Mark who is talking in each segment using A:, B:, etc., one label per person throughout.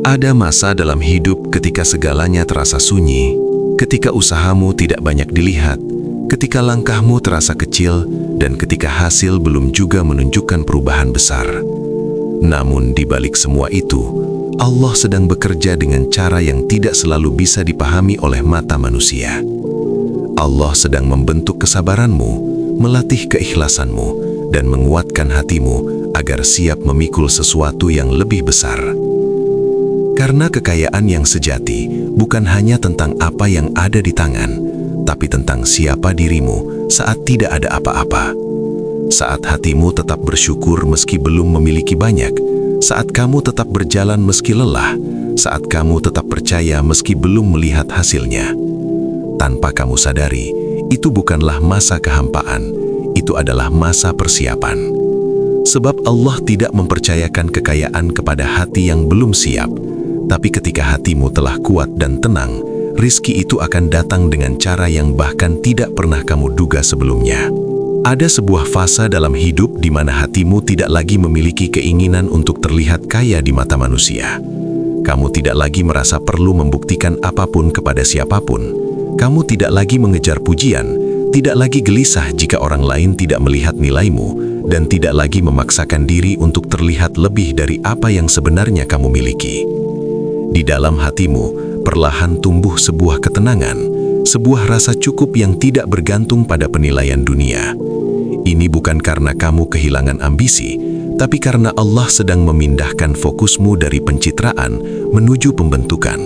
A: Ada masa dalam hidup ketika segalanya terasa sunyi, ketika usahamu tidak banyak dilihat, ketika langkahmu terasa kecil, dan ketika hasil belum juga menunjukkan perubahan besar. Namun di balik semua itu, Allah sedang bekerja dengan cara yang tidak selalu bisa dipahami oleh mata manusia. Allah sedang membentuk kesabaranmu, melatih keikhlasanmu, dan menguatkan hatimu agar siap memikul sesuatu yang lebih besar. Karena kekayaan yang sejati bukan hanya tentang apa yang ada di tangan, tapi tentang siapa dirimu saat tidak ada apa-apa. Saat hatimu tetap bersyukur meski belum memiliki banyak, saat kamu tetap berjalan meski lelah, saat kamu tetap percaya meski belum melihat hasilnya. Tanpa kamu sadari, itu bukanlah masa kehampaan, itu adalah masa persiapan. Sebab Allah tidak mempercayakan kekayaan kepada hati yang belum siap, tapi ketika hatimu telah kuat dan tenang, rizki itu akan datang dengan cara yang bahkan tidak pernah kamu duga sebelumnya. Ada sebuah fase dalam hidup di mana hatimu tidak lagi memiliki keinginan untuk terlihat kaya di mata manusia. Kamu tidak lagi merasa perlu membuktikan apapun kepada siapapun. Kamu tidak lagi mengejar pujian, tidak lagi gelisah jika orang lain tidak melihat nilaimu, dan tidak lagi memaksakan diri untuk terlihat lebih dari apa yang sebenarnya kamu miliki. Di dalam hatimu, perlahan tumbuh sebuah ketenangan, sebuah rasa cukup yang tidak bergantung pada penilaian dunia. Ini bukan karena kamu kehilangan ambisi, tapi karena Allah sedang memindahkan fokusmu dari pencitraan menuju pembentukan.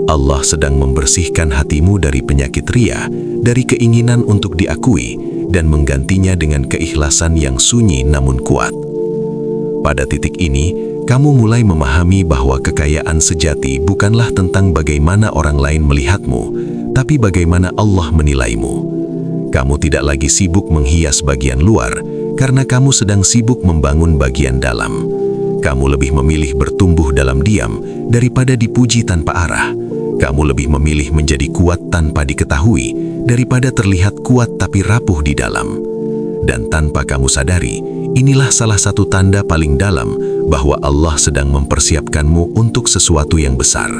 A: Allah sedang membersihkan hatimu dari penyakit ria, dari keinginan untuk diakui, dan menggantinya dengan keikhlasan yang sunyi namun kuat. Pada titik ini, kamu mulai memahami bahwa kekayaan sejati bukanlah tentang bagaimana orang lain melihatmu, tapi bagaimana Allah menilaimu. Kamu tidak lagi sibuk menghias bagian luar, karena kamu sedang sibuk membangun bagian dalam. Kamu lebih memilih bertumbuh dalam diam daripada dipuji tanpa arah. Kamu lebih memilih menjadi kuat tanpa diketahui, daripada terlihat kuat tapi rapuh di dalam. Dan tanpa kamu sadari, inilah salah satu tanda paling dalam bahwa Allah sedang mempersiapkanmu untuk sesuatu yang besar.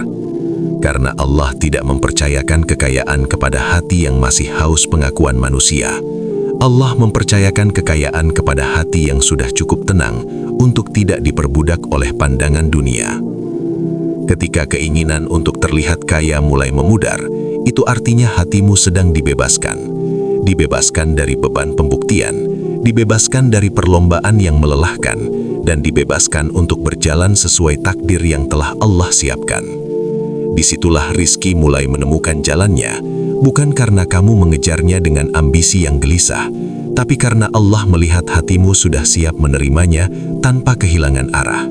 A: Karena Allah tidak mempercayakan kekayaan kepada hati yang masih haus pengakuan manusia. Allah mempercayakan kekayaan kepada hati yang sudah cukup tenang untuk tidak diperbudak oleh pandangan dunia. Ketika keinginan untuk terlihat kaya mulai memudar, itu artinya hatimu sedang dibebaskan. Dibebaskan dari beban pembuktian, dibebaskan dari perlombaan yang melelahkan, dan dibebaskan untuk berjalan sesuai takdir yang telah Allah siapkan. Disitulah rizki mulai menemukan jalannya, bukan karena kamu mengejarnya dengan ambisi yang gelisah, tapi karena Allah melihat hatimu sudah siap menerimanya tanpa kehilangan arah.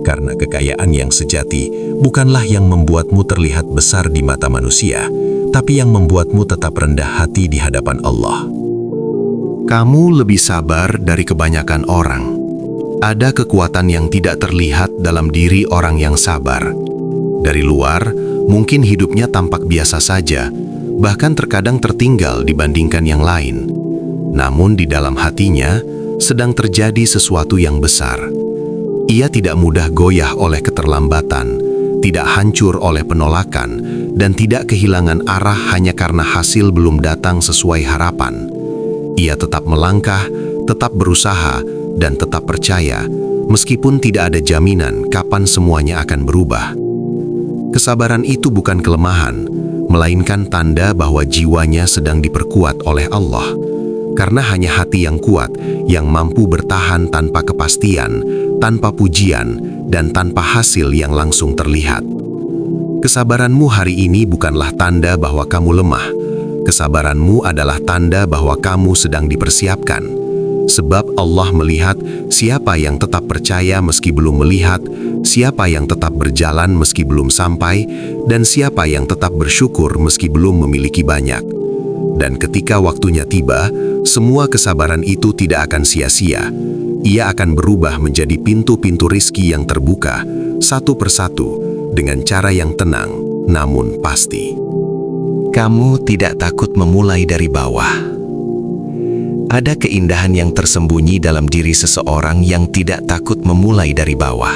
A: Karena kekayaan yang sejati bukanlah yang membuatmu terlihat besar di mata manusia, tapi yang membuatmu tetap rendah hati di hadapan Allah.
B: Kamu lebih sabar dari kebanyakan orang. Ada kekuatan yang tidak terlihat dalam diri orang yang sabar. Dari luar, mungkin hidupnya tampak biasa saja, bahkan terkadang tertinggal dibandingkan yang lain. Namun di dalam hatinya, sedang terjadi sesuatu yang besar. Ia tidak mudah goyah oleh keterlambatan, tidak hancur oleh penolakan, dan tidak kehilangan arah hanya karena hasil belum datang sesuai harapan. Ia tetap melangkah, tetap berusaha, dan tetap percaya, meskipun tidak ada jaminan kapan semuanya akan berubah. Kesabaran itu bukan kelemahan, melainkan tanda bahwa jiwanya sedang diperkuat oleh Allah. Karena hanya hati yang kuat, yang mampu bertahan tanpa kepastian, tanpa pujian, dan tanpa hasil yang langsung terlihat. Kesabaranmu hari ini bukanlah tanda bahwa kamu lemah. Kesabaranmu adalah tanda bahwa kamu sedang dipersiapkan. Sebab Allah melihat siapa yang tetap percaya meski belum melihat, siapa yang tetap berjalan meski belum sampai, dan siapa yang tetap bersyukur meski belum memiliki banyak. Dan ketika waktunya tiba, semua kesabaran itu tidak akan sia-sia. Ia akan berubah menjadi pintu-pintu rizki yang terbuka, satu persatu, dengan cara yang tenang, namun pasti.
C: Kamu tidak takut memulai dari bawah. Ada keindahan yang tersembunyi dalam diri seseorang yang tidak takut memulai dari bawah.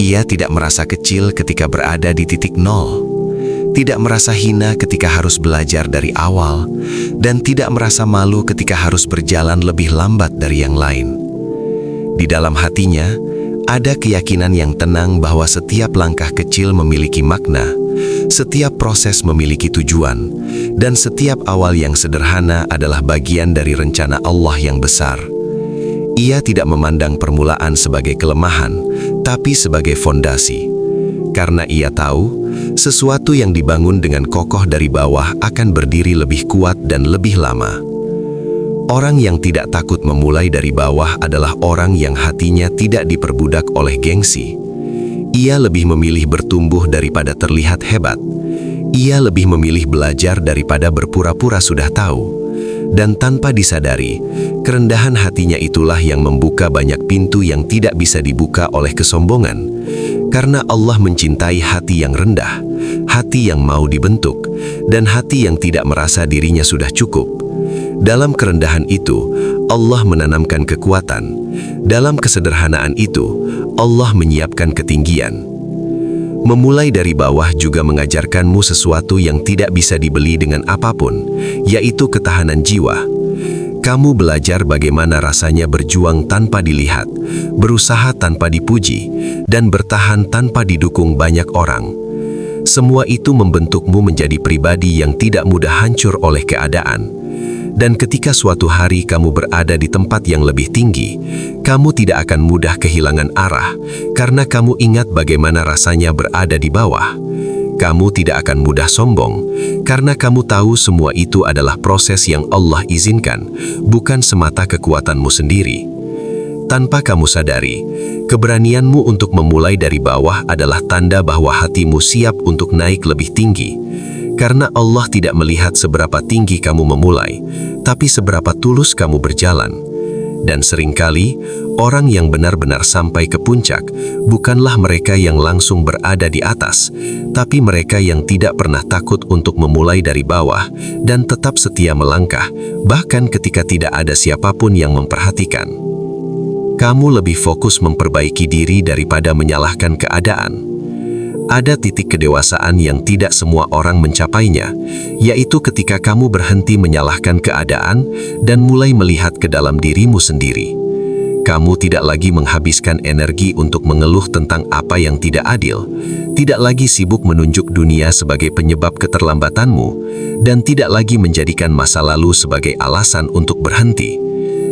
C: Ia tidak merasa kecil ketika berada di titik nol, tidak merasa hina ketika harus belajar dari awal, dan tidak merasa malu ketika harus berjalan lebih lambat dari yang lain. Di dalam hatinya, ada keyakinan yang tenang bahwa setiap langkah kecil memiliki makna, setiap proses memiliki tujuan, dan setiap awal yang sederhana adalah bagian dari rencana Allah yang besar. Ia tidak memandang permulaan sebagai kelemahan, tapi sebagai fondasi. Karena ia tahu, sesuatu yang dibangun dengan kokoh dari bawah akan berdiri lebih kuat dan lebih lama. Orang yang tidak takut memulai dari bawah adalah orang yang hatinya tidak diperbudak oleh gengsi. Ia lebih memilih bertumbuh daripada terlihat hebat. Ia lebih memilih belajar daripada berpura-pura sudah tahu. Dan tanpa disadari, kerendahan hatinya itulah yang membuka banyak pintu yang tidak bisa dibuka oleh kesombongan. Karena Allah mencintai hati yang rendah, hati yang mau dibentuk, dan hati yang tidak merasa dirinya sudah cukup. Dalam kerendahan itu, Allah menanamkan kekuatan. Dalam kesederhanaan itu, Allah menyiapkan ketinggian. Memulai dari bawah juga mengajarkanmu sesuatu yang tidak bisa dibeli dengan apapun, yaitu ketahanan jiwa. Kamu belajar bagaimana rasanya berjuang tanpa dilihat, berusaha tanpa dipuji, dan bertahan tanpa didukung banyak orang. Semua itu membentukmu menjadi pribadi yang tidak mudah hancur oleh keadaan. Dan ketika suatu hari kamu berada di tempat yang lebih tinggi, kamu tidak akan mudah kehilangan arah, karena kamu ingat bagaimana rasanya berada di bawah. Kamu tidak akan mudah sombong, karena kamu tahu semua itu adalah proses yang Allah izinkan, bukan semata kekuatanmu sendiri. Tanpa kamu sadari, keberanianmu untuk memulai dari bawah adalah tanda bahwa hatimu siap untuk naik lebih tinggi. Karena Allah tidak melihat seberapa tinggi kamu memulai, tapi seberapa tulus kamu berjalan. Dan seringkali, orang yang benar-benar sampai ke puncak bukanlah mereka yang langsung berada di atas, tapi mereka yang tidak pernah takut untuk memulai dari bawah dan tetap setia melangkah, bahkan ketika tidak ada siapapun yang memperhatikan. Kamu lebih fokus memperbaiki diri daripada menyalahkan keadaan. Ada titik kedewasaan yang tidak semua orang mencapainya, yaitu ketika kamu berhenti menyalahkan keadaan dan mulai melihat ke dalam dirimu sendiri. Kamu tidak lagi menghabiskan energi untuk mengeluh tentang apa yang tidak adil, tidak lagi sibuk menunjuk dunia sebagai penyebab keterlambatanmu, dan tidak lagi menjadikan masa lalu sebagai alasan untuk berhenti.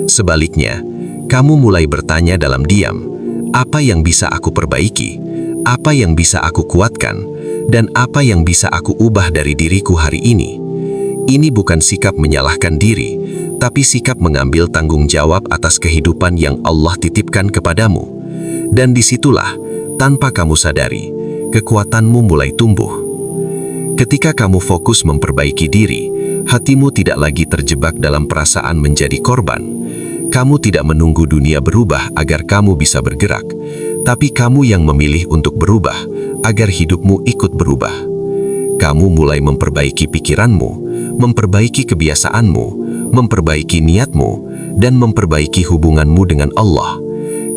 C: Sebaliknya, kamu mulai bertanya dalam diam, apa yang bisa aku perbaiki? Apa yang bisa aku kuatkan, dan apa yang bisa aku ubah dari diriku hari ini? Ini bukan sikap menyalahkan diri, tapi sikap mengambil tanggung jawab atas kehidupan yang Allah titipkan kepadamu. Dan disitulah, tanpa kamu sadari, kekuatanmu mulai tumbuh. Ketika kamu fokus memperbaiki diri, hatimu tidak lagi terjebak dalam perasaan menjadi korban. Kamu tidak menunggu dunia berubah agar kamu bisa bergerak, tapi kamu yang memilih untuk berubah agar hidupmu ikut berubah. Kamu mulai memperbaiki pikiranmu, memperbaiki kebiasaanmu, memperbaiki niatmu, dan memperbaiki hubunganmu dengan Allah.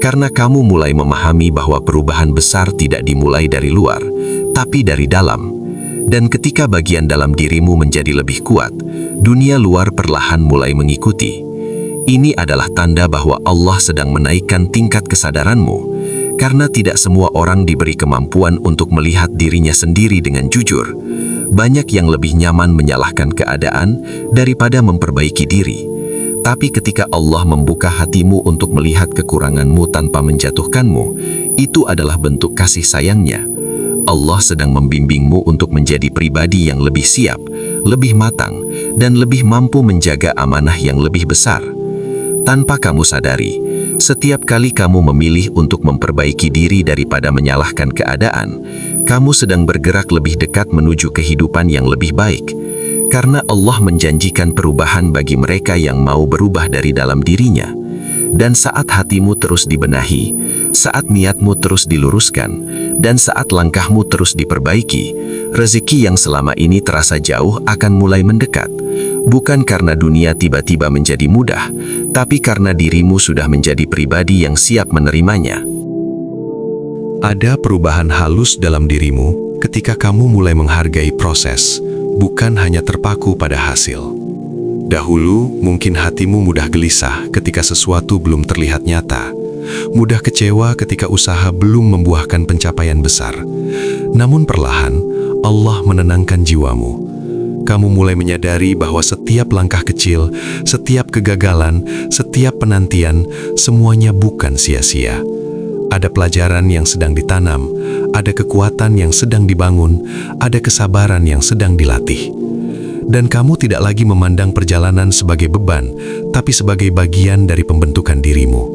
C: Karena kamu mulai memahami bahwa perubahan besar tidak dimulai dari luar, tapi dari dalam. Dan ketika bagian dalam dirimu menjadi lebih kuat, dunia luar perlahan mulai mengikuti. Ini adalah tanda bahwa Allah sedang menaikkan tingkat kesadaranmu, karena tidak semua orang diberi kemampuan untuk melihat dirinya sendiri dengan jujur. Banyak yang lebih nyaman menyalahkan keadaan daripada memperbaiki diri. Tapi ketika Allah membuka hatimu untuk melihat kekuranganmu tanpa menjatuhkanmu, itu adalah bentuk kasih sayangnya. Allah sedang membimbingmu untuk menjadi pribadi yang lebih siap, lebih matang, dan lebih mampu menjaga amanah yang lebih besar. Tanpa kamu sadari, setiap kali kamu memilih untuk memperbaiki diri daripada menyalahkan keadaan, kamu sedang bergerak lebih dekat menuju kehidupan yang lebih baik. Karena Allah menjanjikan perubahan bagi mereka yang mau berubah dari dalam dirinya. Dan saat hatimu terus dibenahi, saat niatmu terus diluruskan, dan saat langkahmu terus diperbaiki, rezeki yang selama ini terasa jauh akan mulai mendekat. Bukan karena dunia tiba-tiba menjadi mudah, tapi karena dirimu sudah menjadi pribadi yang siap menerimanya.
A: Ada perubahan halus dalam dirimu ketika kamu mulai menghargai proses, bukan hanya terpaku pada hasil. Dahulu, mungkin hatimu mudah gelisah ketika sesuatu belum terlihat nyata, mudah kecewa ketika usaha belum membuahkan pencapaian besar. Namun perlahan, Allah menenangkan jiwamu. Kamu mulai menyadari bahwa setiap langkah kecil, setiap kegagalan, setiap penantian, semuanya bukan sia-sia. Ada pelajaran yang sedang ditanam, ada kekuatan yang sedang dibangun, ada kesabaran yang sedang dilatih. Dan kamu tidak lagi memandang perjalanan sebagai beban, tapi sebagai bagian dari pembentukan dirimu.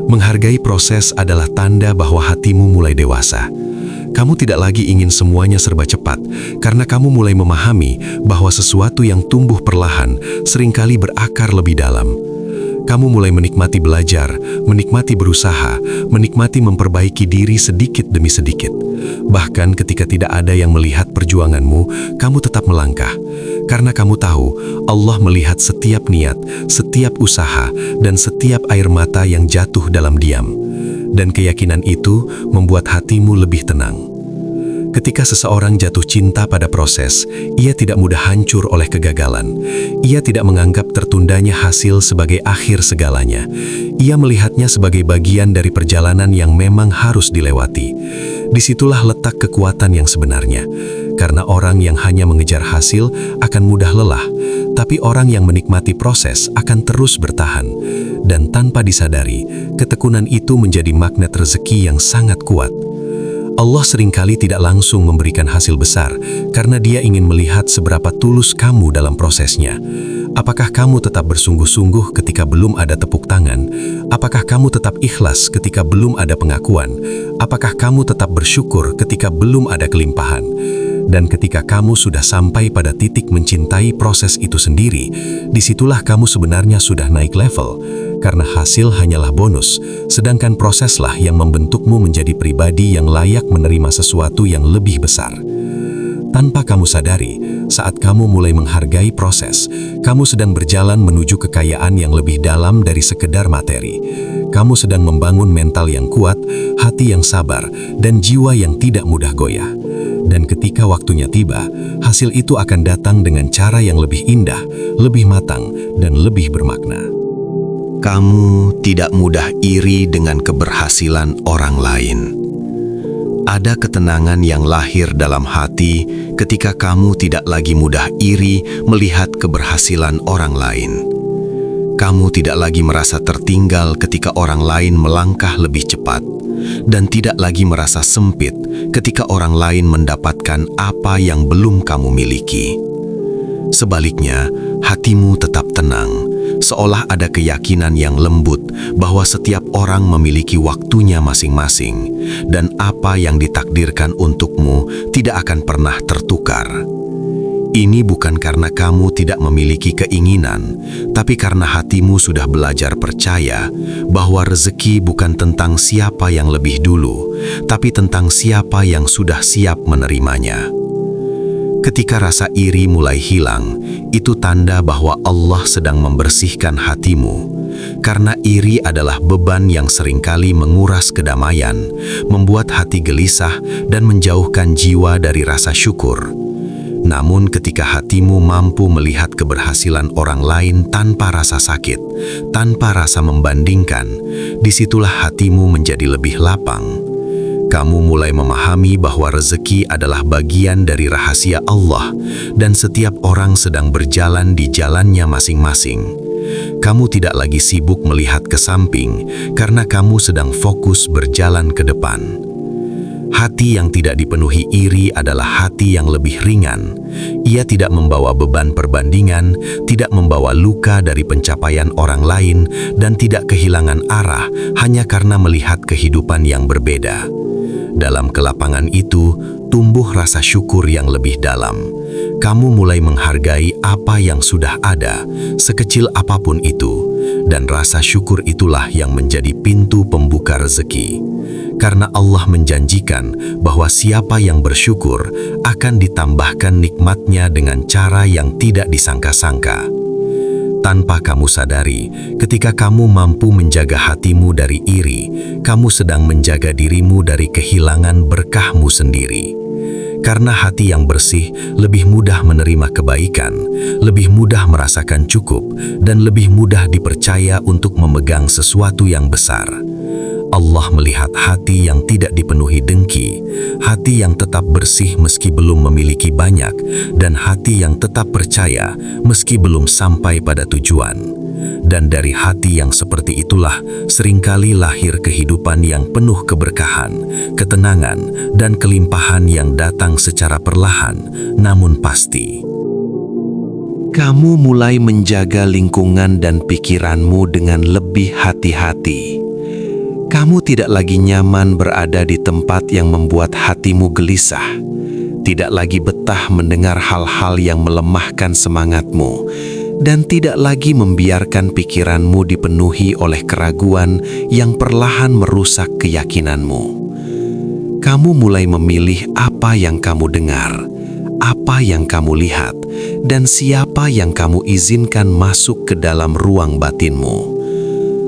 A: Menghargai proses adalah tanda bahwa hatimu mulai dewasa. Kamu tidak lagi ingin semuanya serba cepat, karena kamu mulai memahami bahwa sesuatu yang tumbuh perlahan seringkali berakar lebih dalam. Kamu mulai menikmati belajar, menikmati berusaha, menikmati memperbaiki diri sedikit demi sedikit. Bahkan ketika tidak ada yang melihat perjuanganmu, kamu tetap melangkah. Karena kamu tahu, Allah melihat setiap niat, setiap usaha, dan setiap air mata yang jatuh dalam diam. Dan keyakinan itu membuat hatimu lebih tenang. Ketika seseorang jatuh cinta pada proses, ia tidak mudah hancur oleh kegagalan. Ia tidak menganggap tertundanya hasil sebagai akhir segalanya. Ia melihatnya sebagai bagian dari perjalanan yang memang harus dilewati. Disitulah letak kekuatan yang sebenarnya. Karena orang yang hanya mengejar hasil akan mudah lelah, tapi orang yang menikmati proses akan terus bertahan. Dan tanpa disadari, ketekunan itu menjadi magnet rezeki yang sangat kuat. Allah seringkali tidak langsung memberikan hasil besar karena Dia ingin melihat seberapa tulus kamu dalam prosesnya. Apakah kamu tetap bersungguh-sungguh ketika belum ada tepuk tangan? Apakah kamu tetap ikhlas ketika belum ada pengakuan? Apakah kamu tetap bersyukur ketika belum ada kelimpahan? Dan ketika kamu sudah sampai pada titik mencintai proses itu sendiri, disitulah kamu sebenarnya sudah naik level. Karena hasil hanyalah bonus, sedangkan proseslah yang membentukmu menjadi pribadi yang layak menerima sesuatu yang lebih besar. Tanpa kamu sadari, saat kamu mulai menghargai proses, kamu sedang berjalan menuju kekayaan yang lebih dalam dari sekedar materi. Kamu sedang membangun mental yang kuat, hati yang sabar, dan jiwa yang tidak mudah goyah. Dan ketika waktunya tiba, hasil itu akan datang dengan cara yang lebih indah, lebih matang, dan lebih bermakna.
B: Kamu tidak mudah iri dengan keberhasilan orang lain. Ada ketenangan yang lahir dalam hati ketika kamu tidak lagi mudah iri melihat keberhasilan orang lain. Kamu tidak lagi merasa tertinggal ketika orang lain melangkah lebih cepat, dan tidak lagi merasa sempit ketika orang lain mendapatkan apa yang belum kamu miliki. Sebaliknya, hatimu tetap tenang, seolah ada keyakinan yang lembut bahwa setiap orang memiliki waktunya masing-masing, dan apa yang ditakdirkan untukmu tidak akan pernah tertukar. Ini bukan karena kamu tidak memiliki keinginan, tapi karena hatimu sudah belajar percaya bahwa rezeki bukan tentang siapa yang lebih dulu, tapi tentang siapa yang sudah siap menerimanya. Ketika rasa iri mulai hilang, itu tanda bahwa Allah sedang membersihkan hatimu. Karena iri adalah beban yang seringkali menguras kedamaian, membuat hati gelisah, dan menjauhkan jiwa dari rasa syukur. Namun ketika hatimu mampu melihat keberhasilan orang lain tanpa rasa sakit, tanpa rasa membandingkan, disitulah hatimu menjadi lebih lapang. Kamu mulai memahami bahwa rezeki adalah bagian dari rahasia Allah, dan setiap orang sedang berjalan di jalannya masing-masing. Kamu tidak lagi sibuk melihat ke samping, karena kamu sedang fokus berjalan ke depan. Hati yang tidak dipenuhi iri adalah hati yang lebih ringan. Ia tidak membawa beban perbandingan, tidak membawa luka dari pencapaian orang lain, dan tidak kehilangan arah hanya karena melihat kehidupan yang berbeda. Dalam kelapangan itu, tumbuh rasa syukur yang lebih dalam. Kamu mulai menghargai apa yang sudah ada, sekecil apapun itu, dan rasa syukur itulah yang menjadi pintu pembuka rezeki. Karena Allah menjanjikan bahwa siapa yang bersyukur akan ditambahkan nikmatnya dengan cara yang tidak disangka-sangka.
C: Tanpa kamu sadari, ketika kamu mampu menjaga hatimu dari iri, kamu sedang menjaga dirimu dari kehilangan berkahmu sendiri. Karena hati yang bersih lebih mudah menerima kebaikan, lebih mudah merasakan cukup, dan lebih mudah dipercaya untuk memegang sesuatu yang besar. Allah melihat hati yang tidak dipenuhi dengki, hati yang tetap bersih meski belum memiliki banyak, dan hati yang tetap percaya meski belum sampai pada tujuan. Dan dari hati yang seperti itulah seringkali lahir kehidupan yang penuh keberkahan, ketenangan, dan kelimpahan yang datang secara perlahan, namun pasti.
B: Kamu mulai menjaga lingkungan dan pikiranmu dengan lebih hati-hati. Kamu tidak lagi nyaman berada di tempat yang membuat hatimu gelisah, tidak lagi betah mendengar hal-hal yang melemahkan semangatmu, dan tidak lagi membiarkan pikiranmu dipenuhi oleh keraguan yang perlahan merusak keyakinanmu. Kamu mulai memilih apa yang kamu dengar, apa yang kamu lihat, dan siapa yang kamu izinkan masuk ke dalam ruang batinmu.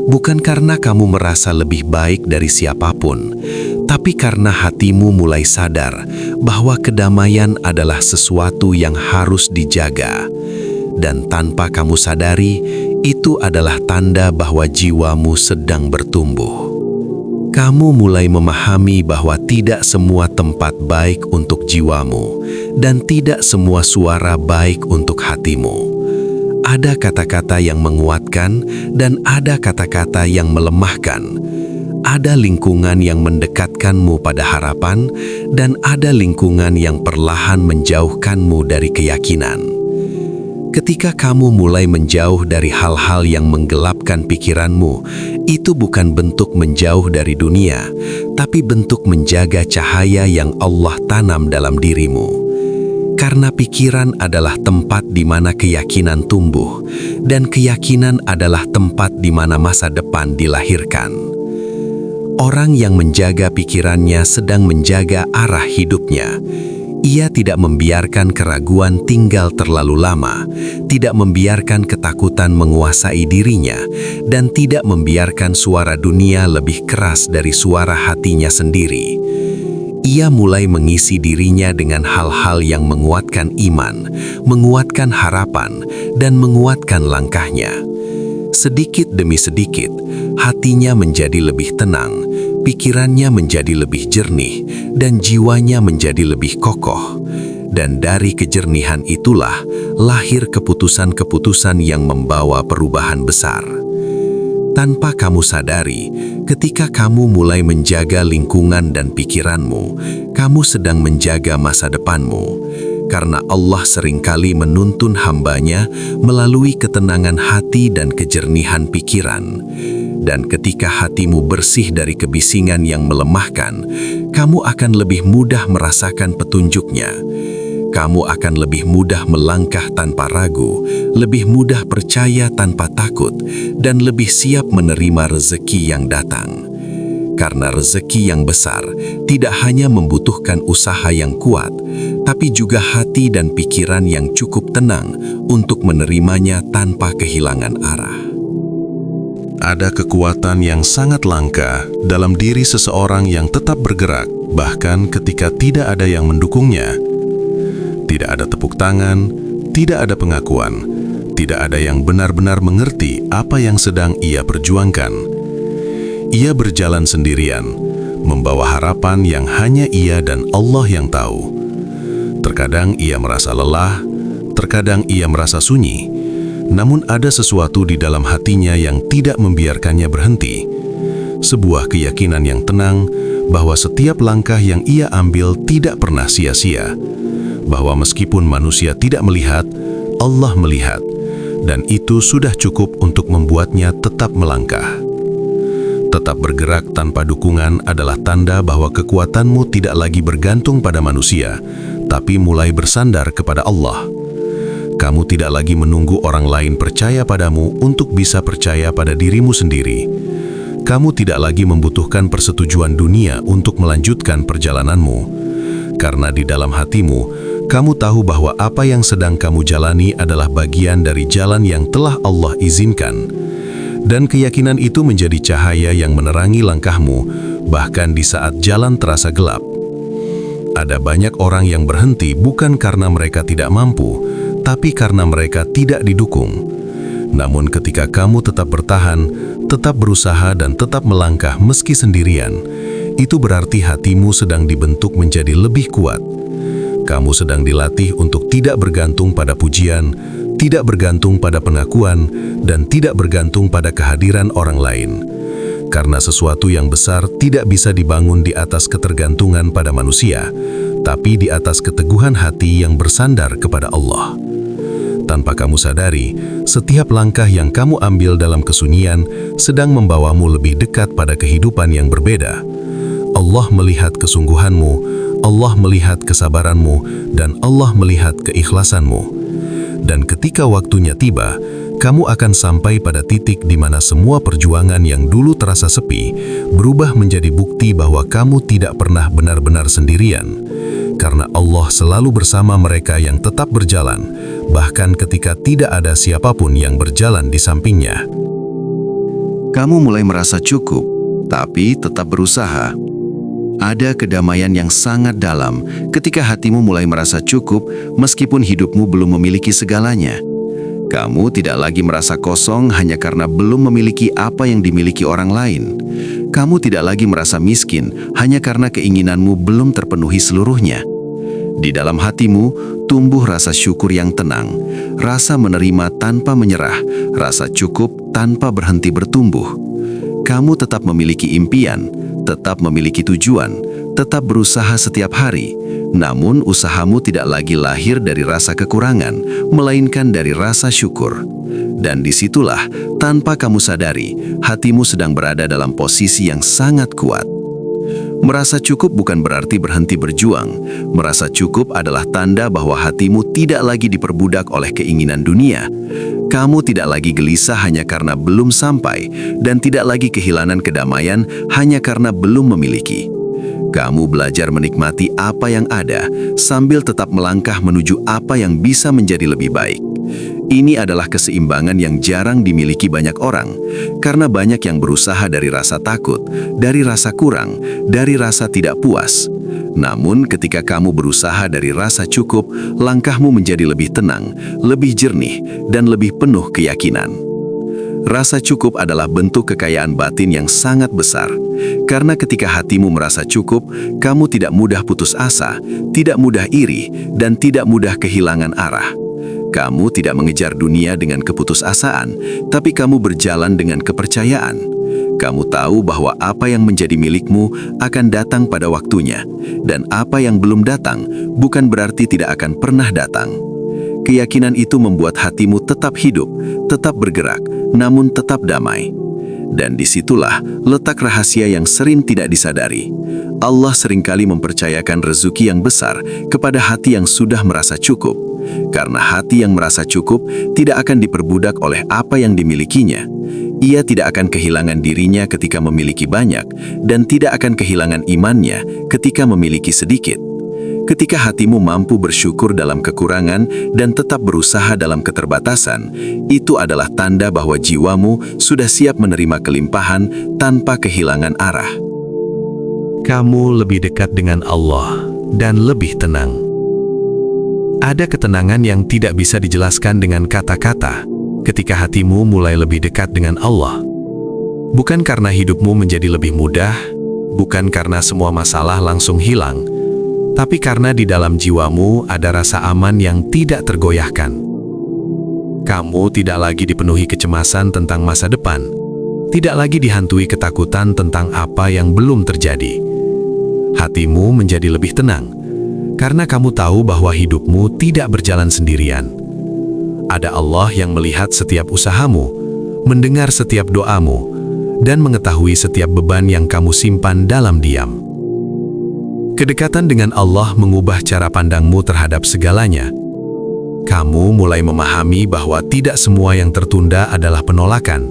B: Bukan karena kamu merasa lebih baik dari siapapun, tapi karena hatimu mulai sadar bahwa kedamaian adalah sesuatu yang harus dijaga. Dan tanpa kamu sadari, itu adalah tanda bahwa jiwamu sedang bertumbuh. Kamu mulai memahami bahwa tidak semua tempat baik untuk jiwamu, dan tidak semua suara baik untuk hatimu. Ada kata-kata yang menguatkan dan ada kata-kata yang melemahkan. Ada lingkungan yang mendekatkanmu pada harapan dan ada lingkungan yang perlahan menjauhkanmu dari keyakinan. Ketika kamu mulai menjauh dari hal-hal yang menggelapkan pikiranmu, itu bukan bentuk menjauh dari dunia, tapi bentuk menjaga cahaya yang Allah tanam dalam dirimu. Karena pikiran adalah tempat di mana keyakinan tumbuh, dan keyakinan adalah tempat di mana masa depan dilahirkan. Orang yang menjaga pikirannya sedang menjaga arah hidupnya. Ia tidak membiarkan keraguan tinggal terlalu lama, tidak membiarkan ketakutan menguasai dirinya, dan tidak membiarkan suara dunia lebih keras dari suara hatinya sendiri. Ia mulai mengisi dirinya dengan hal-hal yang menguatkan iman, menguatkan harapan, dan menguatkan langkahnya. Sedikit demi sedikit, hatinya menjadi lebih tenang, pikirannya menjadi lebih jernih, dan jiwanya menjadi lebih kokoh. Dan dari kejernihan itulah lahir keputusan-keputusan yang membawa perubahan besar. Tanpa kamu sadari, ketika kamu mulai menjaga lingkungan dan pikiranmu, kamu sedang menjaga masa depanmu. Karena Allah seringkali menuntun hambanya melalui ketenangan hati dan kejernihan pikiran. Dan ketika hatimu bersih dari kebisingan yang melemahkan, kamu akan lebih mudah merasakan petunjuknya. Kamu akan lebih mudah melangkah tanpa ragu, lebih mudah percaya tanpa takut, dan lebih siap menerima rezeki yang datang. Karena rezeki yang besar tidak hanya membutuhkan usaha yang kuat, tapi juga hati dan pikiran yang cukup tenang untuk menerimanya tanpa kehilangan arah.
A: Ada kekuatan yang sangat langka dalam diri seseorang yang tetap bergerak, bahkan ketika tidak ada yang mendukungnya. Tidak ada tepuk tangan, tidak ada pengakuan, tidak ada yang benar-benar mengerti apa yang sedang ia perjuangkan. Ia berjalan sendirian, membawa harapan yang hanya ia dan Allah yang tahu. Terkadang ia merasa lelah, terkadang ia merasa sunyi, namun ada sesuatu di dalam hatinya yang tidak membiarkannya berhenti. Sebuah keyakinan yang tenang bahwa setiap langkah yang ia ambil tidak pernah sia-sia. Bahwa meskipun manusia tidak melihat, Allah melihat, dan itu sudah cukup untuk membuatnya tetap melangkah. Tetap bergerak tanpa dukungan adalah tanda bahwa kekuatanmu tidak lagi bergantung pada manusia, tapi mulai bersandar kepada Allah. Kamu tidak lagi menunggu orang lain percaya padamu untuk bisa percaya pada dirimu sendiri. Kamu tidak lagi membutuhkan persetujuan dunia untuk melanjutkan perjalananmu.
B: Karena di dalam hatimu, kamu tahu bahwa apa yang sedang kamu jalani adalah bagian dari jalan yang telah Allah izinkan. Dan keyakinan itu menjadi cahaya yang menerangi langkahmu, bahkan di saat jalan terasa gelap. Ada banyak orang yang berhenti bukan karena mereka tidak mampu, tapi karena mereka tidak didukung. Namun ketika kamu tetap bertahan, tetap berusaha dan tetap melangkah meski sendirian, itu berarti hatimu sedang dibentuk menjadi lebih kuat. Kamu sedang dilatih untuk tidak bergantung pada pujian, tidak bergantung pada pengakuan, dan tidak bergantung pada kehadiran orang lain. Karena sesuatu yang besar tidak bisa dibangun di atas ketergantungan pada manusia, tapi di atas keteguhan hati yang bersandar kepada Allah. Tanpa kamu sadari, setiap langkah yang kamu ambil dalam kesunyian sedang membawamu lebih dekat pada kehidupan yang berbeda. Allah melihat kesungguhanmu, Allah melihat kesabaranmu, dan Allah melihat keikhlasanmu. Dan ketika waktunya tiba, kamu akan sampai pada titik di mana semua perjuangan yang dulu terasa sepi berubah menjadi bukti bahwa kamu tidak pernah benar-benar sendirian. Karena Allah selalu bersama mereka yang tetap berjalan, bahkan ketika tidak ada siapapun yang berjalan di sampingnya.
C: Kamu mulai merasa cukup, tapi tetap berusaha. Ada kedamaian yang sangat dalam ketika hatimu mulai merasa cukup meskipun hidupmu belum memiliki segalanya. Kamu tidak lagi merasa kosong hanya karena belum memiliki apa yang dimiliki orang lain. Kamu tidak lagi merasa miskin hanya karena keinginanmu belum terpenuhi seluruhnya. Di dalam hatimu tumbuh rasa syukur yang tenang, rasa menerima tanpa menyerah, rasa cukup tanpa berhenti bertumbuh. Kamu tetap memiliki impian, tetap memiliki tujuan, tetap berusaha setiap hari. Namun usahamu tidak lagi lahir dari rasa kekurangan, melainkan dari rasa syukur. Dan disitulah, tanpa kamu sadari, hatimu sedang berada dalam posisi yang sangat kuat. Merasa cukup bukan berarti berhenti berjuang. Merasa cukup adalah tanda bahwa hatimu tidak lagi diperbudak oleh keinginan dunia. Kamu tidak lagi gelisah hanya karena belum sampai, dan tidak lagi kehilangan kedamaian hanya karena belum memiliki. Kamu belajar menikmati apa yang ada, sambil tetap melangkah menuju apa yang bisa menjadi lebih baik. Ini adalah keseimbangan yang jarang dimiliki banyak orang, karena banyak yang berusaha dari rasa takut, dari rasa kurang, dari rasa tidak puas. Namun ketika kamu berusaha dari rasa cukup, langkahmu menjadi lebih tenang, lebih jernih, dan lebih penuh keyakinan. Rasa cukup adalah bentuk kekayaan batin yang sangat besar, karena ketika hatimu merasa cukup, kamu tidak mudah putus asa, tidak mudah iri, dan tidak mudah kehilangan arah. Kamu tidak mengejar dunia dengan keputusasaan, tapi kamu berjalan dengan kepercayaan. Kamu tahu bahwa apa yang menjadi milikmu akan datang pada waktunya, dan apa yang belum datang bukan berarti tidak akan pernah datang. Keyakinan itu membuat hatimu tetap hidup, tetap bergerak, namun tetap damai. Dan disitulah letak rahasia yang sering tidak disadari. Allah seringkali mempercayakan rezeki yang besar kepada hati yang sudah merasa cukup. Karena hati yang merasa cukup tidak akan diperbudak oleh apa yang dimilikinya. Ia tidak akan kehilangan dirinya ketika memiliki banyak, dan tidak akan kehilangan imannya ketika memiliki sedikit. Ketika hatimu mampu bersyukur dalam kekurangan dan tetap berusaha dalam keterbatasan, itu adalah tanda bahwa jiwamu sudah siap menerima kelimpahan tanpa kehilangan arah.
B: Kamu lebih dekat dengan Allah dan lebih tenang. Ada ketenangan yang tidak bisa dijelaskan dengan kata-kata ketika hatimu mulai lebih dekat dengan Allah. Bukan karena hidupmu menjadi lebih mudah, bukan karena semua masalah langsung hilang, tapi karena di dalam jiwamu ada rasa aman yang tidak tergoyahkan. Kamu tidak lagi dipenuhi kecemasan tentang masa depan, tidak lagi dihantui ketakutan tentang apa yang belum terjadi. Hatimu menjadi lebih tenang, karena kamu tahu bahwa hidupmu tidak berjalan sendirian. Ada Allah yang melihat setiap usahamu, mendengar setiap doamu, dan mengetahui setiap beban yang kamu simpan dalam diam. Kedekatan dengan Allah mengubah cara pandangmu terhadap segalanya. Kamu mulai memahami bahwa tidak semua yang tertunda adalah penolakan,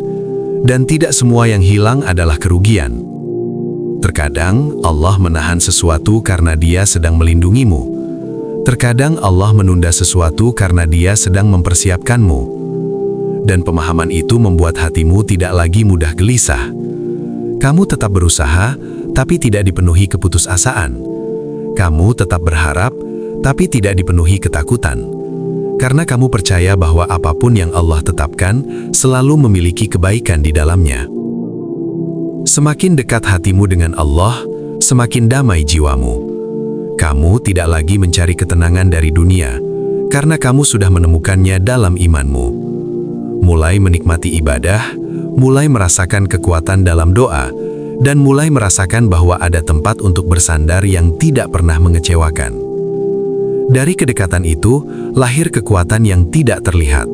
B: dan tidak semua yang hilang adalah kerugian. Terkadang Allah menahan sesuatu karena Dia sedang melindungimu. Terkadang Allah menunda sesuatu karena Dia sedang mempersiapkanmu. Dan pemahaman itu membuat hatimu tidak lagi mudah gelisah. Kamu tetap berusaha, tapi tidak dipenuhi keputusasaan. Kamu tetap berharap, tapi tidak dipenuhi ketakutan. Karena kamu percaya bahwa apapun yang Allah tetapkan selalu memiliki kebaikan di dalamnya. Semakin dekat hatimu dengan Allah, semakin damai jiwamu. Kamu tidak lagi mencari ketenangan dari dunia, karena kamu sudah menemukannya dalam imanmu. Mulai menikmati ibadah, mulai merasakan kekuatan dalam doa, dan mulai merasakan bahwa ada tempat untuk bersandar yang tidak pernah mengecewakan. Dari kedekatan itu, lahir kekuatan yang tidak terlihat.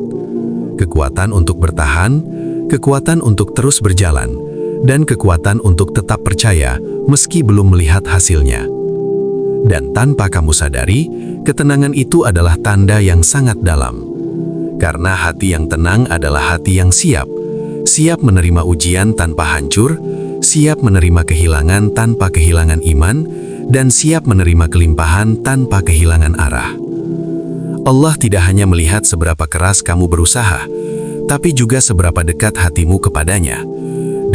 B: Kekuatan untuk bertahan, kekuatan untuk terus berjalan, dan kekuatan untuk tetap percaya meski belum melihat hasilnya. Dan tanpa kamu sadari, ketenangan itu adalah tanda yang sangat dalam. Karena hati yang tenang adalah hati yang siap menerima ujian tanpa hancur, siap menerima kehilangan tanpa kehilangan iman, dan siap menerima kelimpahan tanpa kehilangan arah. Allah tidak hanya melihat seberapa keras kamu berusaha, tapi juga seberapa dekat hatimu kepadanya.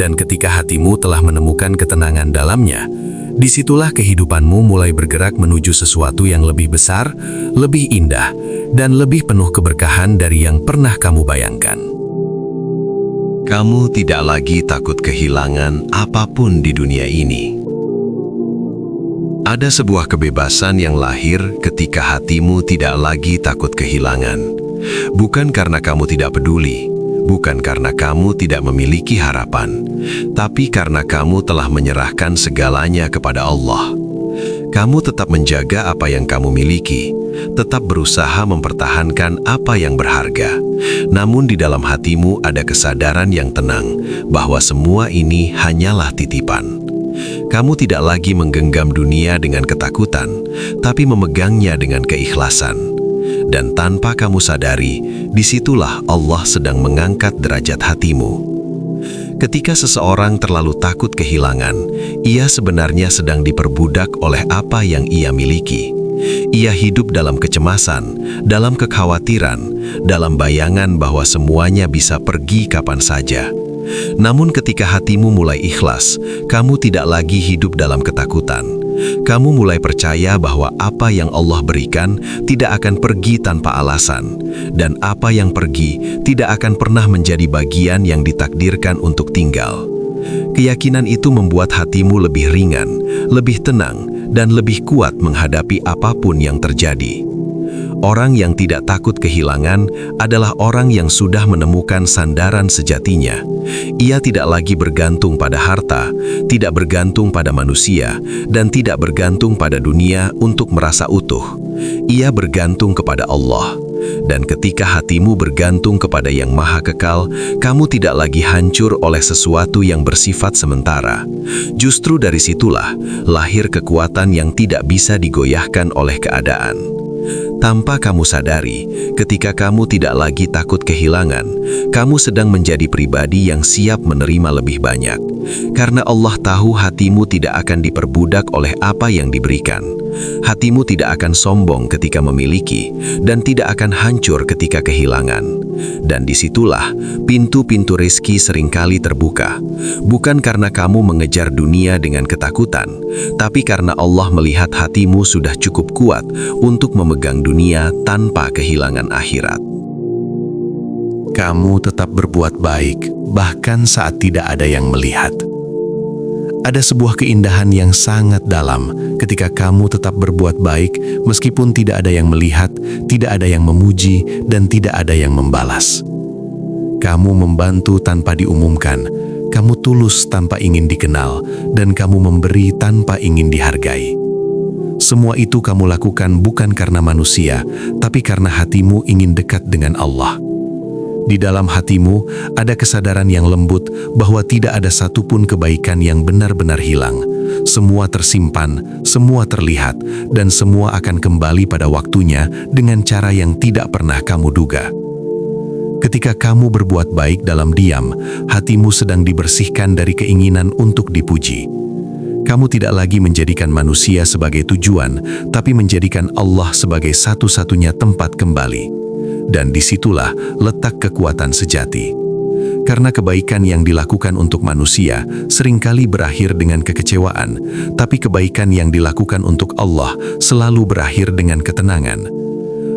B: Dan ketika hatimu telah menemukan ketenangan dalamnya, disitulah kehidupanmu mulai bergerak menuju sesuatu yang lebih besar, lebih indah, dan lebih penuh keberkahan dari yang pernah kamu bayangkan.
C: Kamu tidak lagi takut kehilangan apapun di dunia ini. Ada sebuah kebebasan yang lahir ketika hatimu tidak lagi takut kehilangan. Bukan karena kamu tidak peduli, bukan karena kamu tidak memiliki harapan, tapi karena kamu telah menyerahkan segalanya kepada Allah. Kamu tetap menjaga apa yang kamu miliki, tetap berusaha mempertahankan apa yang berharga. Namun di dalam hatimu ada kesadaran yang tenang bahwa semua ini hanyalah titipan. Kamu tidak lagi menggenggam dunia dengan ketakutan, tapi memegangnya dengan keikhlasan. Dan tanpa kamu sadari, disitulah Allah sedang mengangkat derajat hatimu. Ketika seseorang terlalu takut kehilangan, ia sebenarnya sedang diperbudak oleh apa yang ia miliki. Ia hidup dalam kecemasan, dalam kekhawatiran, dalam bayangan bahwa semuanya bisa pergi kapan saja. Namun ketika hatimu mulai ikhlas, kamu tidak lagi hidup dalam ketakutan. Kamu mulai percaya bahwa apa yang Allah berikan tidak akan pergi tanpa alasan, dan apa yang pergi tidak akan pernah menjadi bagian yang ditakdirkan untuk tinggal. Keyakinan itu membuat hatimu lebih ringan, lebih tenang, dan lebih kuat menghadapi apapun yang terjadi. Orang yang tidak takut kehilangan adalah orang yang sudah menemukan sandaran sejatinya. Ia tidak lagi bergantung pada harta, tidak bergantung pada manusia, dan tidak bergantung pada dunia untuk merasa utuh. Ia bergantung kepada Allah. Dan ketika hatimu bergantung kepada Yang Maha Kekal, kamu tidak lagi hancur oleh sesuatu yang bersifat sementara. Justru dari situlah lahir kekuatan yang tidak bisa digoyahkan oleh keadaan. Tanpa kamu sadari, ketika kamu tidak lagi takut kehilangan, kamu sedang menjadi pribadi yang siap menerima lebih banyak. Karena Allah tahu hatimu tidak akan diperbudak oleh apa yang diberikan. Hatimu tidak akan sombong ketika memiliki, dan tidak akan hancur ketika kehilangan. Dan disitulah pintu-pintu rezeki seringkali terbuka. Bukan karena kamu mengejar dunia dengan ketakutan, tapi karena Allah melihat hatimu sudah cukup kuat untuk memegang dunia tanpa kehilangan akhirat.
B: Kamu tetap berbuat baik, bahkan saat tidak ada yang melihat. Ada sebuah keindahan yang sangat dalam ketika kamu tetap berbuat baik meskipun tidak ada yang melihat, tidak ada yang memuji, dan tidak ada yang membalas. Kamu membantu tanpa diumumkan, kamu tulus tanpa ingin dikenal, dan kamu memberi tanpa ingin dihargai. Semua itu kamu lakukan bukan karena manusia, tapi karena hatimu ingin dekat dengan Allah. Di dalam hatimu ada kesadaran yang lembut bahwa tidak ada satupun kebaikan yang benar-benar hilang. Semua tersimpan, semua terlihat, dan semua akan kembali pada waktunya dengan cara yang tidak pernah kamu duga. Ketika kamu berbuat baik dalam diam, hatimu sedang dibersihkan dari keinginan untuk dipuji.
A: Kamu tidak lagi menjadikan manusia sebagai tujuan, tapi menjadikan Allah sebagai satu-satunya tempat kembali. Dan disitulah letak kekuatan sejati. Karena kebaikan yang dilakukan untuk manusia seringkali berakhir dengan kekecewaan, tapi kebaikan yang dilakukan untuk Allah selalu berakhir dengan ketenangan.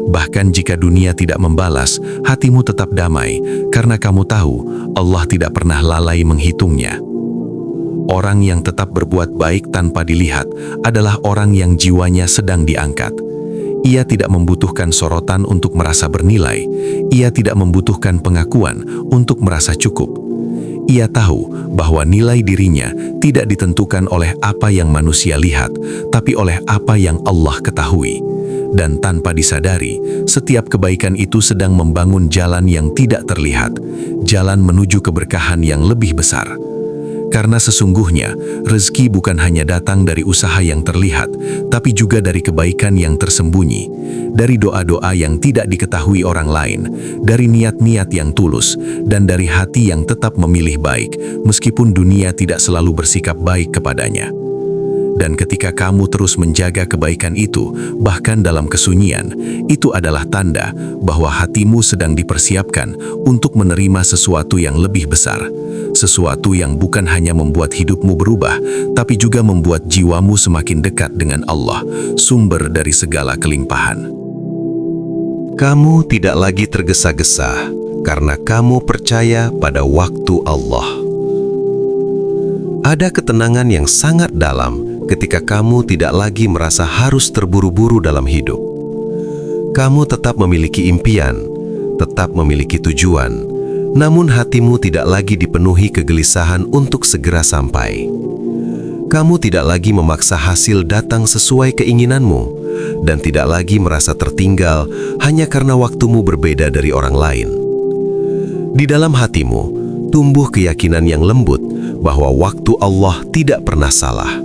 A: Bahkan jika dunia tidak membalas, hatimu tetap damai, karena kamu tahu Allah tidak pernah lalai menghitungnya. Orang yang tetap berbuat baik tanpa dilihat adalah orang yang jiwanya sedang diangkat. Ia tidak membutuhkan sorotan untuk merasa bernilai. Ia tidak membutuhkan pengakuan untuk merasa cukup. Ia tahu bahwa nilai dirinya tidak ditentukan oleh apa yang manusia lihat, tapi oleh apa yang Allah ketahui. Dan tanpa disadari, setiap kebaikan itu sedang membangun jalan yang tidak terlihat, jalan menuju keberkahan yang lebih besar. Karena sesungguhnya, rezeki bukan hanya datang dari usaha yang terlihat, tapi juga dari kebaikan yang tersembunyi, dari doa-doa yang tidak diketahui orang lain, dari niat-niat yang tulus, dan dari hati yang tetap memilih baik, meskipun dunia tidak selalu bersikap baik kepadanya. Dan ketika kamu terus menjaga kebaikan itu, bahkan dalam kesunyian, itu adalah tanda bahwa hatimu sedang dipersiapkan untuk menerima sesuatu yang lebih besar. Sesuatu yang bukan hanya membuat hidupmu berubah, tapi juga membuat jiwamu semakin dekat dengan Allah, sumber dari segala kelimpahan.
B: Kamu tidak lagi tergesa-gesa karena kamu percaya pada waktu Allah. Ada ketenangan yang sangat dalam ketika kamu tidak lagi merasa harus terburu-buru dalam hidup. Kamu tetap memiliki impian, tetap memiliki tujuan, namun hatimu tidak lagi dipenuhi kegelisahan untuk segera sampai. Kamu tidak lagi memaksa hasil datang sesuai keinginanmu, dan tidak lagi merasa tertinggal hanya karena waktumu berbeda dari orang lain. Di dalam hatimu, tumbuh keyakinan yang lembut bahwa waktu Allah tidak pernah salah.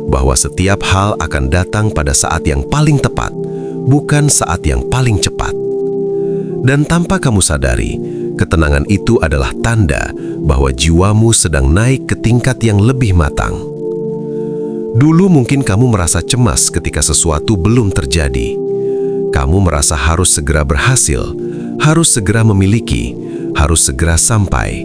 B: Bahwa setiap hal akan datang pada saat yang paling tepat, bukan saat yang paling cepat. Dan tanpa kamu sadari, ketenangan itu adalah tanda bahwa jiwamu sedang naik ke tingkat yang lebih matang. Dulu mungkin kamu merasa cemas ketika sesuatu belum terjadi. Kamu merasa harus segera berhasil, harus segera memiliki, harus segera sampai.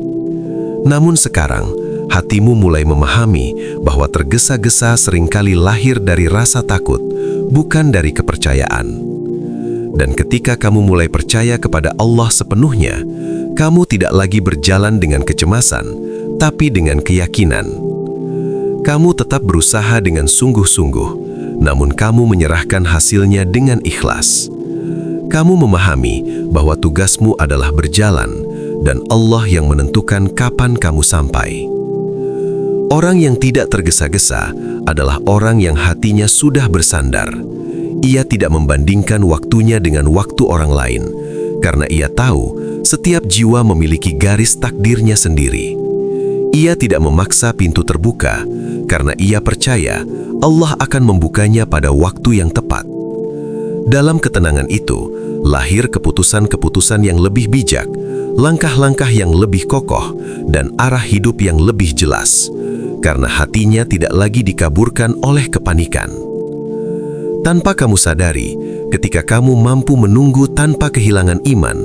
B: Namun sekarang, hatimu mulai memahami bahwa tergesa-gesa seringkali lahir dari rasa takut, bukan dari kepercayaan. Dan ketika kamu mulai percaya kepada Allah sepenuhnya, kamu tidak lagi berjalan dengan kecemasan, tapi dengan keyakinan. Kamu tetap berusaha dengan sungguh-sungguh, namun kamu menyerahkan hasilnya dengan ikhlas. Kamu memahami bahwa tugasmu adalah berjalan, dan Allah yang menentukan kapan kamu sampai. Orang yang tidak tergesa-gesa adalah orang yang hatinya sudah bersandar. Ia tidak membandingkan waktunya dengan waktu orang lain, karena ia tahu setiap jiwa memiliki garis takdirnya sendiri. Ia tidak memaksa pintu terbuka, karena ia percaya Allah akan membukanya pada waktu yang tepat. Dalam ketenangan itu, lahir keputusan-keputusan yang lebih bijak, langkah-langkah yang lebih kokoh, dan arah hidup yang lebih jelas. Karena hatinya tidak lagi dikaburkan oleh kepanikan. Tanpa kamu sadari, ketika kamu mampu menunggu tanpa kehilangan iman,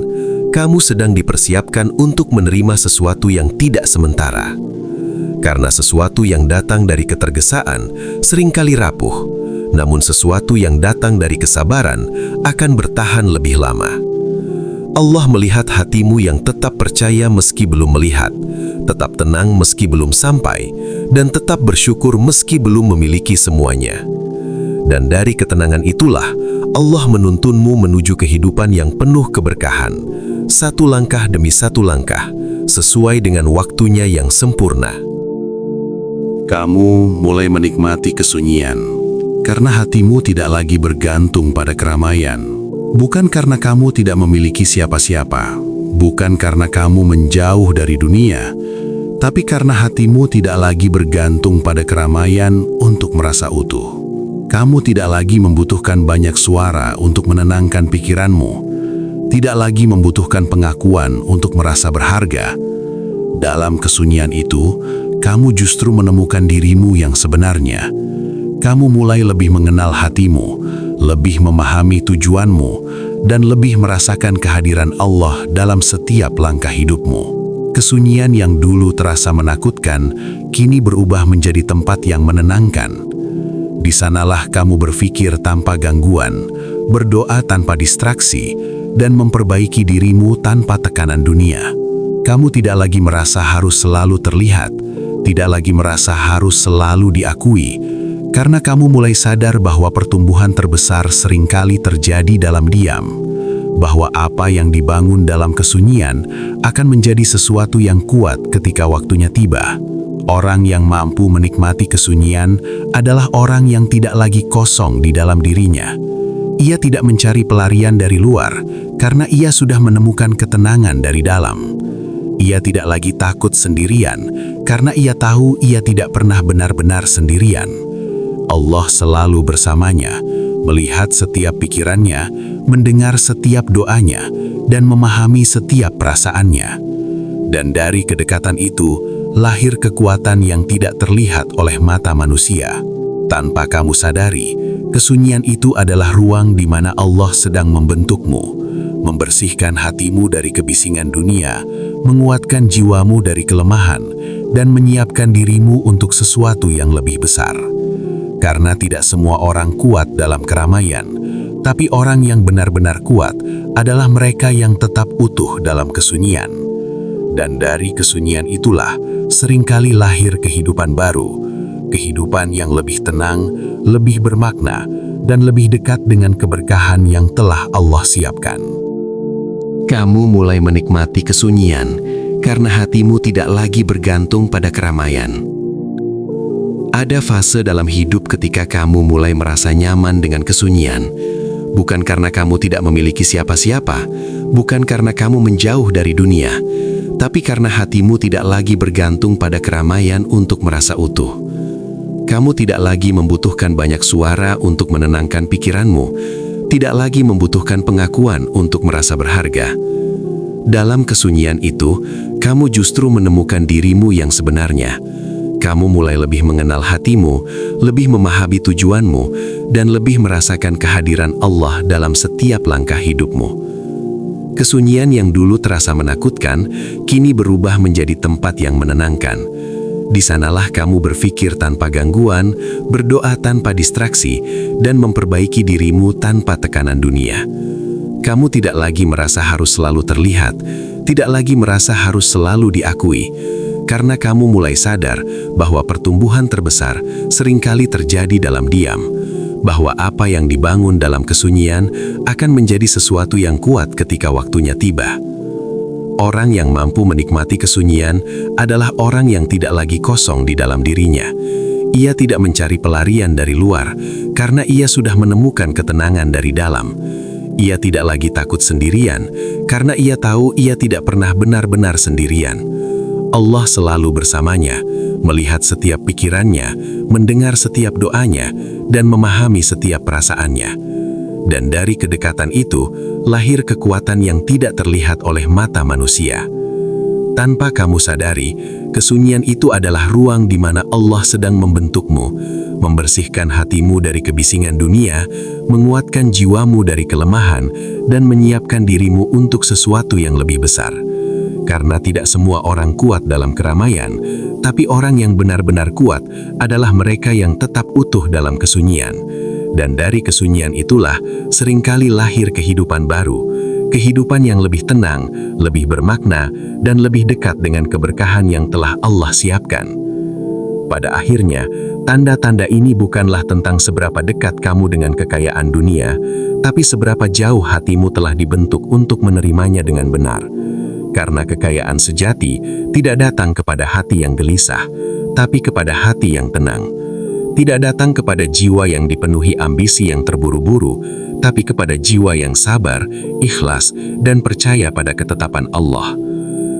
B: kamu sedang dipersiapkan untuk menerima sesuatu yang tidak sementara. Karena sesuatu yang datang dari ketergesaan seringkali rapuh, namun sesuatu yang datang dari kesabaran akan bertahan lebih lama. Allah melihat hatimu yang tetap percaya meski belum melihat, tetap tenang meski belum sampai, dan tetap bersyukur meski belum memiliki semuanya. Dan dari ketenangan itulah, Allah menuntunmu menuju kehidupan yang penuh keberkahan, satu langkah demi satu langkah, sesuai dengan waktunya yang sempurna.
A: Kamu mulai menikmati kesunyian, karena hatimu tidak lagi bergantung pada keramaian. Bukan karena kamu tidak memiliki siapa-siapa, bukan karena kamu menjauh dari dunia, tapi karena hatimu tidak lagi bergantung pada keramaian untuk merasa utuh. Kamu tidak lagi membutuhkan banyak suara untuk menenangkan pikiranmu, tidak lagi membutuhkan pengakuan untuk merasa berharga. Dalam kesunyian itu,
B: kamu justru menemukan dirimu yang sebenarnya. Kamu mulai lebih mengenal hatimu, lebih memahami tujuanmu, dan lebih merasakan kehadiran Allah dalam setiap langkah hidupmu. Kesunyian yang dulu terasa menakutkan, kini berubah menjadi tempat yang menenangkan. Di sanalah kamu berpikir tanpa gangguan, berdoa tanpa distraksi, dan memperbaiki dirimu tanpa tekanan dunia. Kamu tidak lagi merasa harus selalu terlihat, tidak lagi merasa harus selalu diakui, karena kamu mulai sadar bahwa pertumbuhan terbesar seringkali terjadi dalam diam, bahwa apa yang dibangun dalam kesunyian akan menjadi sesuatu yang kuat ketika waktunya tiba. Orang yang mampu menikmati kesunyian adalah orang yang tidak lagi kosong di dalam dirinya. Ia tidak mencari pelarian dari luar, karena ia sudah menemukan ketenangan dari dalam. Ia tidak lagi takut sendirian, karena ia tahu ia tidak pernah benar-benar sendirian. Allah selalu bersamanya, melihat setiap pikirannya, mendengar setiap doanya, dan memahami setiap perasaannya. Dan dari kedekatan itu, lahir kekuatan yang tidak terlihat oleh mata manusia. Tanpa kamu sadari, kesunyian itu adalah ruang di mana Allah sedang membentukmu, membersihkan hatimu dari kebisingan dunia, menguatkan jiwamu dari kelemahan, dan menyiapkan dirimu untuk sesuatu yang lebih besar. Karena tidak semua orang kuat dalam keramaian, tapi orang yang benar-benar kuat adalah mereka yang tetap utuh dalam kesunyian. Dan dari kesunyian itulah seringkali lahir kehidupan baru, kehidupan yang lebih tenang, lebih bermakna, dan lebih dekat dengan keberkahan yang telah Allah siapkan.
C: Kamu mulai menikmati kesunyian karena hatimu tidak lagi bergantung pada keramaian. Ada fase dalam hidup ketika kamu mulai merasa nyaman dengan kesunyian, bukan karena kamu tidak memiliki siapa-siapa, bukan karena kamu menjauh dari dunia, tapi karena hatimu tidak lagi bergantung pada keramaian untuk merasa utuh. Kamu tidak lagi membutuhkan banyak suara untuk menenangkan pikiranmu, tidak lagi membutuhkan pengakuan untuk merasa berharga. Dalam kesunyian itu, kamu justru menemukan dirimu yang sebenarnya. Kamu mulai lebih mengenal hatimu, lebih memahami tujuanmu, dan lebih merasakan kehadiran Allah dalam setiap langkah hidupmu. Kesunyian yang dulu terasa menakutkan, kini berubah menjadi tempat yang menenangkan. Di sanalah kamu berpikir tanpa gangguan, berdoa tanpa distraksi, dan memperbaiki dirimu tanpa tekanan dunia. Kamu tidak lagi merasa harus selalu terlihat, tidak lagi merasa harus selalu diakui, karena kamu mulai sadar bahwa pertumbuhan terbesar seringkali terjadi dalam diam, bahwa apa yang dibangun dalam kesunyian akan menjadi sesuatu yang kuat ketika waktunya tiba. Orang yang mampu menikmati kesunyian adalah orang yang tidak lagi kosong di dalam dirinya. Ia tidak mencari pelarian dari luar, karena ia sudah menemukan ketenangan dari dalam. Ia tidak lagi takut sendirian, karena ia tahu ia tidak pernah benar-benar sendirian. Allah selalu bersamanya, melihat setiap pikirannya, mendengar setiap doanya, dan memahami setiap perasaannya. Dan dari kedekatan itu, lahir kekuatan yang tidak terlihat oleh mata manusia. Tanpa kamu sadari, kesunyian itu adalah ruang di mana Allah sedang membentukmu, membersihkan hatimu dari kebisingan dunia, menguatkan jiwamu dari kelemahan, dan menyiapkan dirimu untuk sesuatu yang lebih besar. Karena tidak semua orang kuat dalam keramaian, tapi orang yang benar-benar kuat adalah mereka yang tetap utuh dalam kesunyian. Dan dari kesunyian itulah seringkali lahir kehidupan baru, kehidupan yang lebih tenang, lebih bermakna, dan lebih dekat dengan keberkahan yang telah Allah siapkan. Pada akhirnya, tanda-tanda ini bukanlah tentang seberapa dekat kamu dengan kekayaan dunia, tapi seberapa jauh hatimu telah dibentuk untuk menerimanya dengan benar. Karena kekayaan sejati tidak datang kepada hati yang gelisah, tapi kepada hati yang tenang. Tidak datang kepada jiwa yang dipenuhi ambisi yang terburu-buru, tapi kepada jiwa yang sabar, ikhlas, dan percaya pada ketetapan Allah.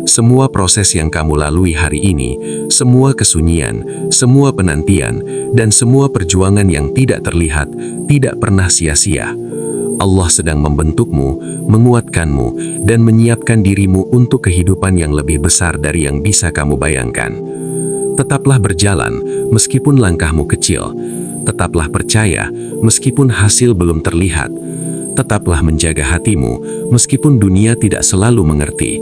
C: Semua proses yang kamu lalui hari ini, semua kesunyian, semua penantian, dan semua perjuangan yang tidak terlihat, tidak pernah sia-sia. Allah sedang membentukmu, menguatkanmu, dan menyiapkan dirimu untuk kehidupan yang lebih besar dari yang bisa kamu bayangkan.
A: Tetaplah berjalan meskipun langkahmu kecil. Tetaplah percaya meskipun hasil belum terlihat. Tetaplah menjaga hatimu meskipun dunia tidak selalu mengerti.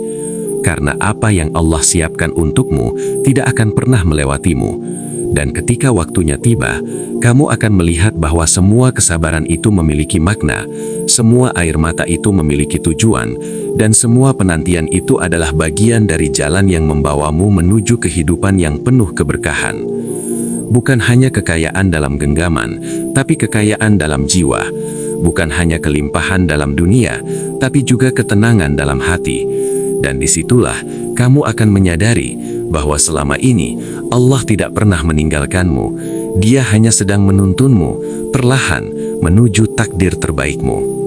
A: Karena apa yang Allah siapkan untukmu tidak akan pernah melewatimu. Dan ketika waktunya tiba, kamu akan melihat bahwa semua kesabaran itu memiliki makna, semua air mata itu memiliki tujuan, dan semua penantian itu adalah bagian dari jalan yang membawamu menuju kehidupan yang penuh keberkahan. Bukan hanya kekayaan dalam genggaman, tapi kekayaan dalam jiwa. Bukan hanya kelimpahan dalam dunia, tapi juga ketenangan dalam hati. Dan disitulah kamu akan menyadari bahwa selama ini Allah tidak pernah meninggalkanmu. Dia hanya sedang menuntunmu perlahan menuju takdir terbaikmu.